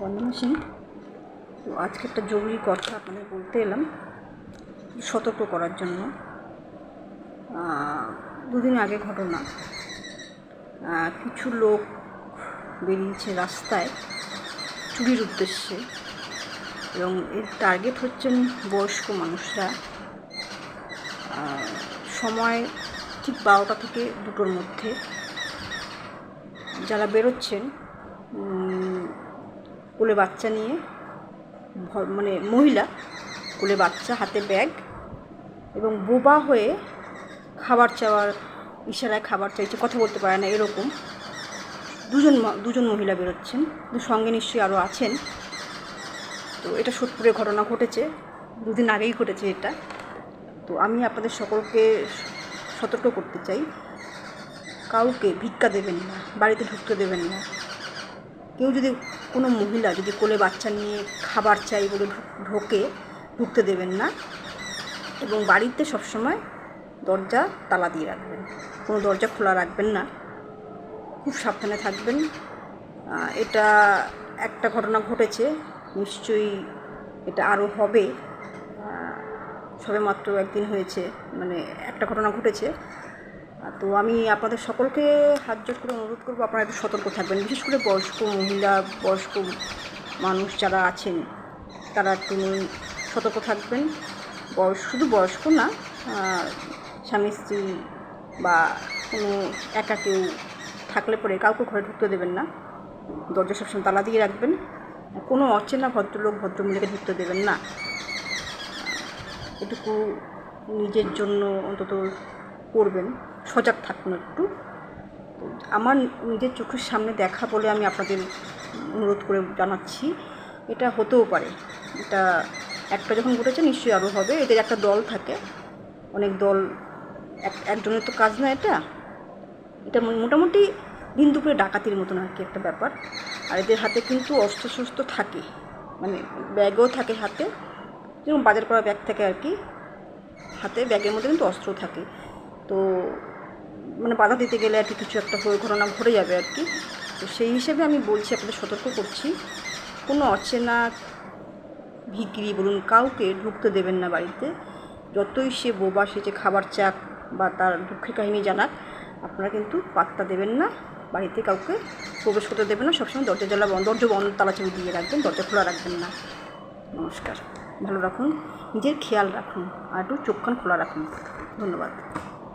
বন্দনা সিং। তো আজকে একটা জরুরি কথা আপনাদের বলতে এলাম, সতর্ক করার জন্য। দুদিন আগে ঘটনা, কিছু লোক বেরিয়েছে রাস্তায় চুরির উদ্দেশ্যে, এবং এর টার্গেট হচ্ছেন বয়স্ক মানুষরা। সময় ঠিক 12টা থেকে 2টোর মধ্যে যারা বেরোচ্ছেন কোলে বাচ্চা নিয়ে, মানে মহিলা কোলে বাচ্চা, হাতে ব্যাগ, এবং বোবা হয়ে খাবার চাওয়ার ইশারায় খাবার চাইছে, কথা বলতে পারে না এরকম। দুজন মহিলা বেরোচ্ছেন, সঙ্গে নিশ্চয়ই আরও আছেন। তো এটা সোদপুরে ঘটনা ঘটেছে, দুদিন আগেই ঘটেছে এটা। তো আমি আপনাদের সকলকে সতর্ক করতে চাই, কাউকে ভিক্ষা দেবেন না, বাড়িতে ঢুকতে দেবেন না। কেউ যদি, কোনো মহিলা যদি কোলে বাচ্চা নিয়ে খাবার চাই বলে ঢুকতে দেবেন না, এবং বাড়িতে সবসময় দরজা তালা দিয়ে রাখবেন, কোনো দরজা খোলা রাখবেন না, খুব সাবধানে থাকবেন। এটা একটা ঘটনা ঘটেছে, নিশ্চয়ই এটা আরও হবে। সবে মাত্র একদিন হয়েছে, মানে একটা ঘটনা ঘটেছে। তো আমি আপনাদের সকলকে হাত জোড় করে অনুরোধ করবো, আপনারা একটু সতর্ক থাকবেন। বিশেষ করে বয়স্ক মহিলা, বয়স্ক মানুষ যারা আছেন, তারা একটু সতর্ক থাকবেন। শুধু বয়স্ক না, স্বামী স্ত্রী বা কোনো একা কেউ থাকলে পরে কাউকে ঘরে ঢুকতে দেবেন না, দরজা সবসময় তালা দিয়ে রাখবেন। কোনো অচেনা ভদ্রলোক ভদ্রমহিলাকে ঢুকতে দেবেন না। এটুকু নিজের জন্য অন্তত করবেন, সজাগ থাকুন একটু। আমার নিজের চোখের সামনে দেখা বলে আমি আপনাদের অনুরোধ করে জানাচ্ছি, এটা হতেও পারে। এটা একটা যখন ঘটেছে, নিশ্চয়ই আরও হবে। এদের একটা দল থাকে, অনেক দল, একজনের তো কাজ না এটা মোটামুটি দিন দুপুরে ডাকাতির মতন আর কি একটা ব্যাপার। আর এদের হাতে কিন্তু অস্ত্র থাকে, মানে ব্যাগও থাকে হাতে, যেরকম বাজার করা ব্যাগ থাকে আর কি, হাতে ব্যাগের মধ্যে কিন্তু অস্ত্র থাকে। তো মানে বাধা দিতে গেলে আর কি কিছু একটা ঘটনা ঘটে যাবে আর কি। তো সেই হিসেবে আমি বলছি, আপনাদের সতর্ক করছি, কোনো অচেনা ভিখিরি বলুন, কাউকে ঢুকতে দেবেন না বাড়িতে। যতই সে বোবা, সে যে খাবার চাক বা তার দুঃখের কাহিনী জানাক, আপনারা কিন্তু পাত্তা দেবেন না, বাড়িতে কাউকে প্রবেশ করতে দেবেন না। সবসময় দরজা বন্ধ, তালা চাবি দিয়ে রাখবেন, দরজা খোলা রাখবেন না। নমস্কার, ভালো রাখুন, নিজের খেয়াল রাখুন, আর একটু চোখ কান খোলা রাখুন। ধন্যবাদ।